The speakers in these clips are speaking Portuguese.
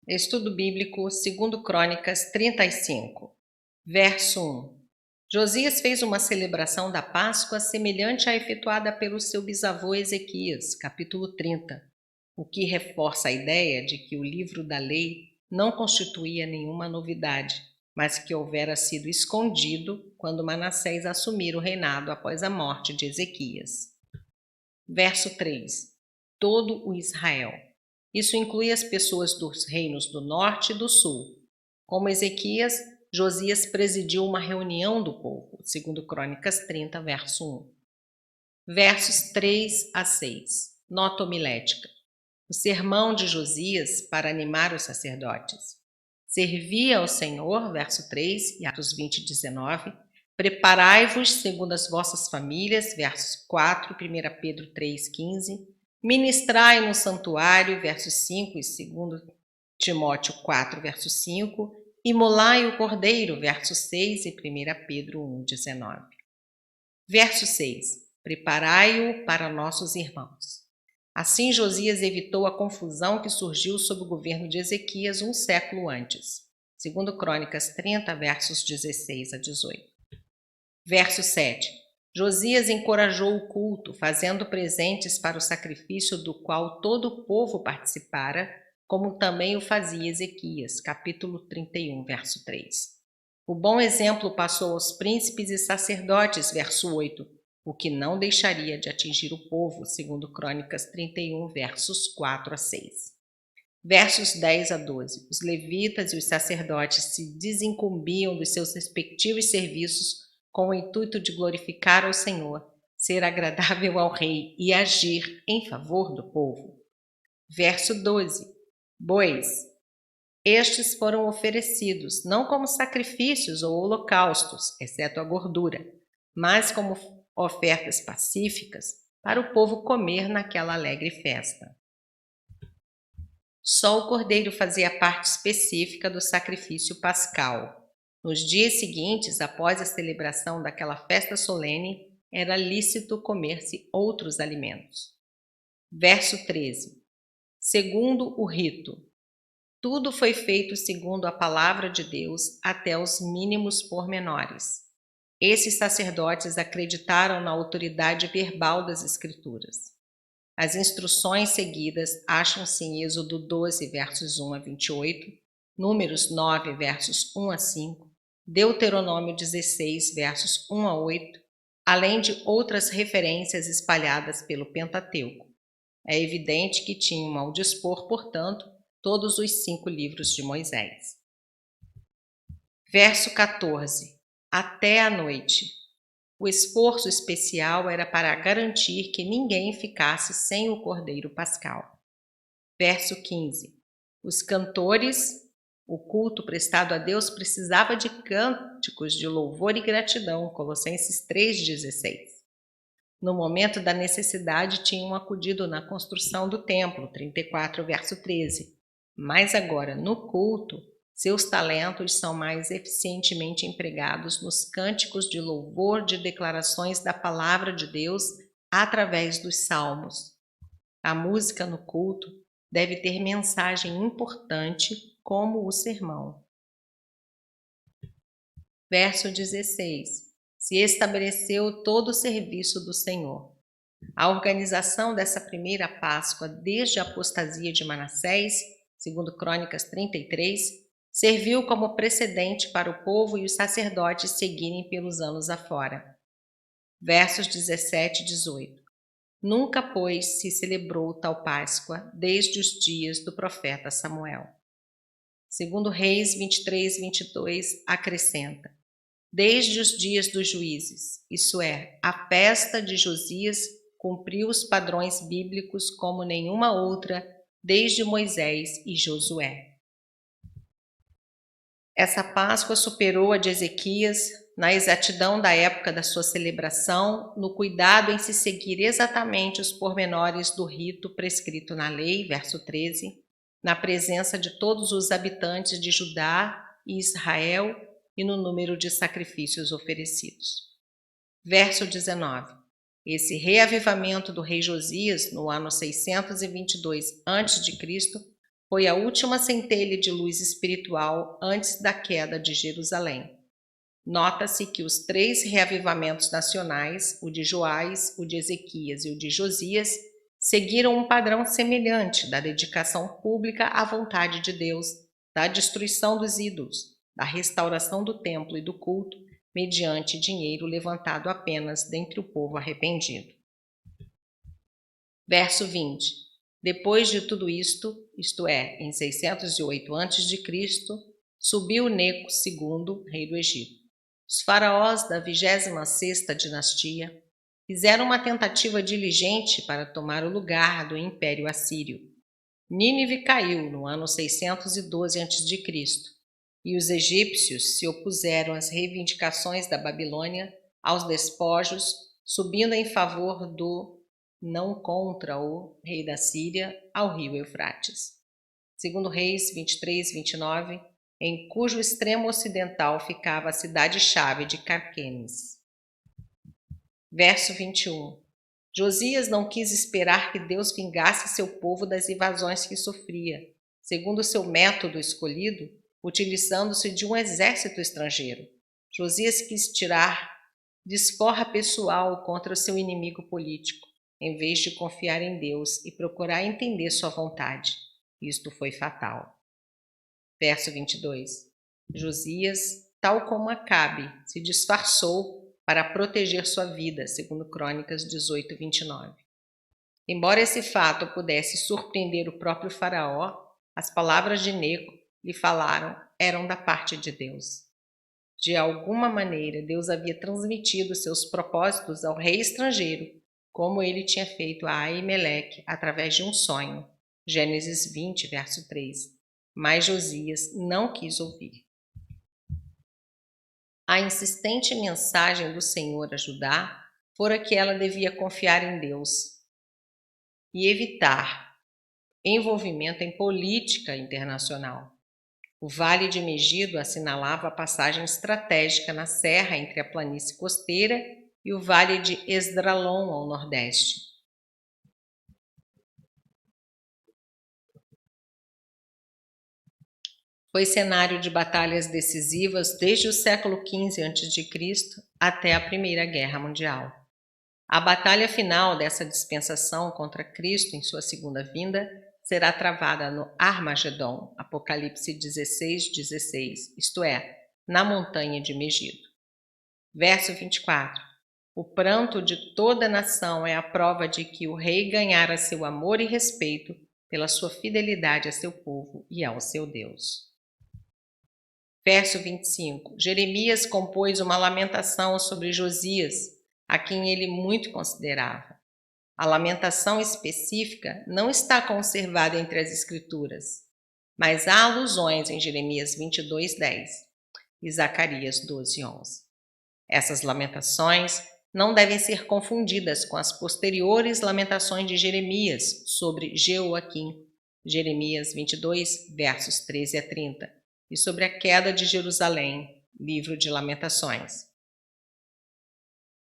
Estudo Bíblico, 2 Crônicas 35, verso 1. Josias fez uma celebração da Páscoa semelhante à efetuada pelo seu bisavô Ezequias, capítulo 30, o que reforça a ideia de que o livro da lei não constituía nenhuma novidade, mas que houvera sido escondido quando Manassés assumira o reinado após a morte de Ezequias. Verso 3. Todo o Israel. Isso inclui as pessoas dos reinos do norte e do sul. Como Ezequias, Josias presidiu uma reunião do povo, segundo Crônicas 30, verso 1. Versos 3 a 6. Nota homilética. O sermão de Josias para animar os sacerdotes. Servia ao Senhor, verso 3, e Atos 20, 19. Preparai-vos segundo as vossas famílias, versos 4, 1 Pedro 3, 15. Ministrai no santuário, versos 5 e 2 Timóteo 4, verso 5. Imolai o cordeiro, verso 6 e 1 Pedro 1, 19. Verso 6. Preparai-o para nossos irmãos. Assim Josias evitou a confusão que surgiu sob o governo de Ezequias um século antes. Segundo Crônicas 30, versos 16 a 18. Verso 7. Josias encorajou o culto, fazendo presentes para o sacrifício do qual todo o povo participara, como também o fazia Ezequias, capítulo 31, verso 3. O bom exemplo passou aos príncipes e sacerdotes, verso 8, o que não deixaria de atingir o povo, segundo Crônicas 31, versos 4 a 6. Versos 10 a 12. Os levitas e os sacerdotes se desincumbiam dos seus respectivos serviços com o intuito de glorificar ao Senhor, ser agradável ao rei e agir em favor do povo. Verso 12. Bois. Estes foram oferecidos não como sacrifícios ou holocaustos, exceto a gordura, mas como ofertas pacíficas para o povo comer naquela alegre festa. Só o cordeiro fazia parte específica do sacrifício pascal. Nos dias seguintes, após a celebração daquela festa solene, era lícito comer-se outros alimentos. Verso 13. Segundo o rito. Tudo foi feito segundo a palavra de Deus, até os mínimos pormenores. Esses sacerdotes acreditaram na autoridade verbal das Escrituras. As instruções seguidas acham-se em Êxodo 12, versos 1 a 28, Números 9, versos 1 a 5, Deuteronômio 16, versos 1 a 8, além de outras referências espalhadas pelo Pentateuco. É evidente que tinham ao dispor, portanto, todos os 5 livros de Moisés. Verso 14. Até a noite. O esforço especial era para garantir que ninguém ficasse sem o cordeiro pascal. Verso 15. Os cantores, o culto prestado a Deus precisava de cânticos de louvor e gratidão, Colossenses 3,16. No momento da necessidade tinham acudido na construção do templo, 34, verso 13. Mas agora, no culto, seus talentos são mais eficientemente empregados nos cânticos de louvor de declarações da palavra de Deus através dos salmos. A música no culto deve ter mensagem importante como o sermão. Verso 16. Se estabeleceu todo o serviço do Senhor. A organização dessa primeira Páscoa desde a apostasia de Manassés, segundo Crônicas 33, serviu como precedente para o povo e os sacerdotes seguirem pelos anos afora. Versos 17 e 18. Nunca, pois, se celebrou tal Páscoa desde os dias do profeta Samuel. Segundo Reis 23, 22, acrescenta: desde os dias dos juízes, isso é, a festa de Josias cumpriu os padrões bíblicos como nenhuma outra desde Moisés e Josué. Essa Páscoa superou a de Ezequias na exatidão da época da sua celebração, no cuidado em se seguir exatamente os pormenores do rito prescrito na lei, verso 13, na presença de todos os habitantes de Judá e Israel e no número de sacrifícios oferecidos. Verso 19. Esse reavivamento do rei Josias, no ano 622 a.C., Foi a última centelha de luz espiritual antes da queda de Jerusalém. Nota-se que os 3 reavivamentos nacionais, o de Joás, o de Ezequias e o de Josias, seguiram um padrão semelhante da dedicação pública à vontade de Deus, da destruição dos ídolos, da restauração do templo e do culto, mediante dinheiro levantado apenas dentre o povo arrependido. Verso 20. Depois de tudo isto é, em 608 a.C., subiu Neco II, rei do Egito. Os faraós da 26ª dinastia fizeram uma tentativa diligente para tomar o lugar do Império Assírio. Nínive caiu no ano 612 a.C., e os egípcios se opuseram às reivindicações da Babilônia, aos despojos, subindo em favor do, não contra o rei da Síria, ao rio Eufrates. Segundo Reis 23-29, em cujo extremo ocidental ficava a cidade-chave de Carquemes. Verso 21. Josias não quis esperar que Deus vingasse seu povo das invasões que sofria, segundo seu método escolhido, utilizando-se de um exército estrangeiro. Josias quis tirar desforra pessoal contra o seu inimigo político, em vez de confiar em Deus e procurar entender sua vontade. Isto foi fatal. Verso 22. Josias, tal como Acabe, se disfarçou para proteger sua vida, segundo Crônicas 18:29. Embora esse fato pudesse surpreender o próprio faraó, as palavras de Neco lhe falaram eram da parte de Deus. De alguma maneira, Deus havia transmitido seus propósitos ao rei estrangeiro, como ele tinha feito a Aimeleque através de um sonho. Gênesis 20, verso 3. Mas Josias não quis ouvir. A insistente mensagem do Senhor a Judá fora que ela devia confiar em Deus e evitar envolvimento em política internacional. O Vale de Megido assinalava a passagem estratégica na serra entre a planície costeira e o Vale de Esdraelon ao nordeste. Foi cenário de batalhas decisivas desde o século XV a.C. até a Primeira Guerra Mundial. A batalha final dessa dispensação contra Cristo em sua segunda vinda será travada no Armagedon, Apocalipse 16:16, isto é, na montanha de Megido. Verso 24. O pranto de toda a nação é a prova de que o rei ganhara seu amor e respeito pela sua fidelidade a seu povo e ao seu Deus. Verso 25. Jeremias compôs uma lamentação sobre Josias, a quem ele muito considerava. A lamentação específica não está conservada entre as Escrituras, mas há alusões em Jeremias 22:10 e Zacarias 12:11. Essas lamentações não devem ser confundidas com as posteriores lamentações de Jeremias sobre Jeoaquim, Jeremias 22, versos 13 a 30, e sobre a queda de Jerusalém, livro de Lamentações.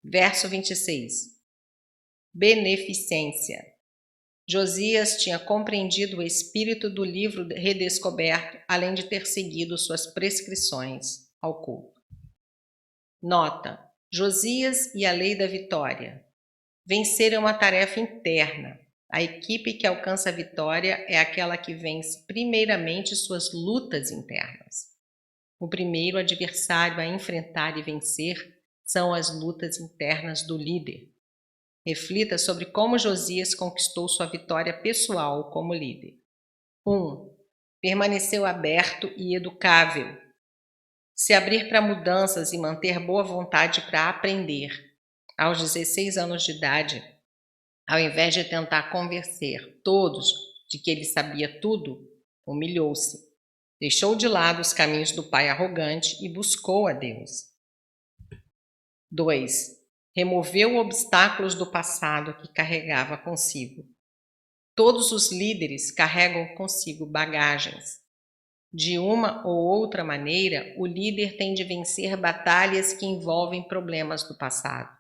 Verso 26. Beneficência. Josias tinha compreendido o espírito do livro redescoberto, além de ter seguido suas prescrições ao culto. Nota: Josias e a lei da vitória. Vencer é uma tarefa interna. A equipe que alcança a vitória é aquela que vence primeiramente suas lutas internas. O primeiro adversário a enfrentar e vencer são as lutas internas do líder. Reflita sobre como Josias conquistou sua vitória pessoal como líder. 1. Permaneceu aberto e educável. Se abrir para mudanças e manter boa vontade para aprender. Aos 16 anos de idade, ao invés de tentar convencer todos de que ele sabia tudo, humilhou-se. Deixou de lado os caminhos do pai arrogante e buscou a Deus. 2. Removeu obstáculos do passado que carregava consigo. Todos os líderes carregam consigo bagagens. De uma ou outra maneira, o líder tem de vencer batalhas que envolvem problemas do passado.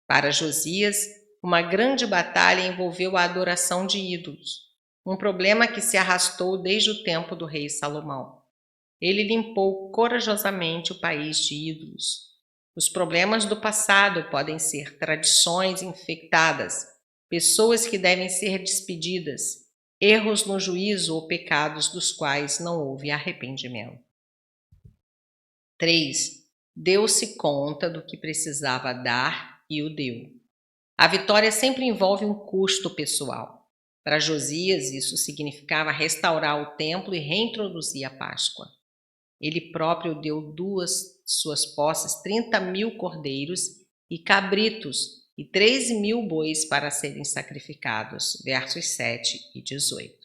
Para Josias, uma grande batalha envolveu a adoração de ídolos. um problema que se arrastou desde o tempo do rei Salomão. Ele limpou corajosamente o país de ídolos. Os problemas do passado podem ser tradições infectadas, pessoas que devem ser despedidas, erros no juízo ou pecados dos quais não houve arrependimento. 3. Deu-se conta do que precisava dar e o deu. A vitória sempre envolve um custo pessoal. Para Josias, isso significava restaurar o templo e reintroduzir a Páscoa. Ele próprio deu suas posses 30.000 cordeiros e cabritos e 13.000 bois para serem sacrificados. Versos 7 e 18.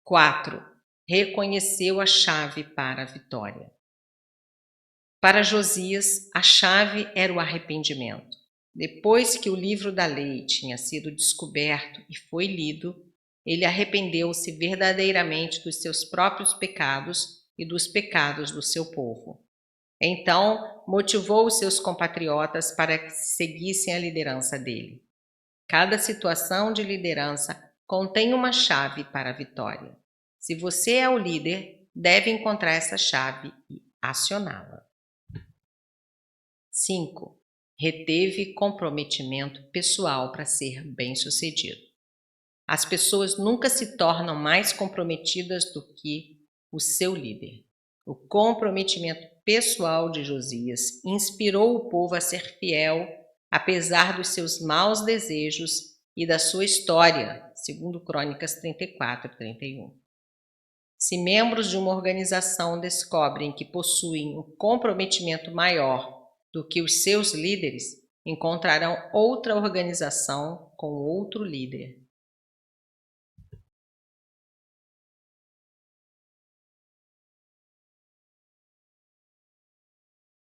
4. Reconheceu a chave para a vitória. Para Josias, a chave era o arrependimento. Depois que o livro da lei tinha sido descoberto e foi lido, ele arrependeu-se verdadeiramente dos seus próprios pecados e dos pecados do seu povo. Então, motivou os seus compatriotas para que seguissem a liderança dele. Cada situação de liderança contém uma chave para a vitória. Se você é o líder, deve encontrar essa chave e acioná-la. 5. Reteve comprometimento pessoal para ser bem-sucedido. As pessoas nunca se tornam mais comprometidas do que o seu líder. O comprometimento pessoal de Josias inspirou o povo a ser fiel, apesar dos seus maus desejos e da sua história, segundo Crônicas 34 e 31. Se membros de uma organização descobrem que possuem um comprometimento maior do que os seus líderes, encontrarão outra organização com outro líder.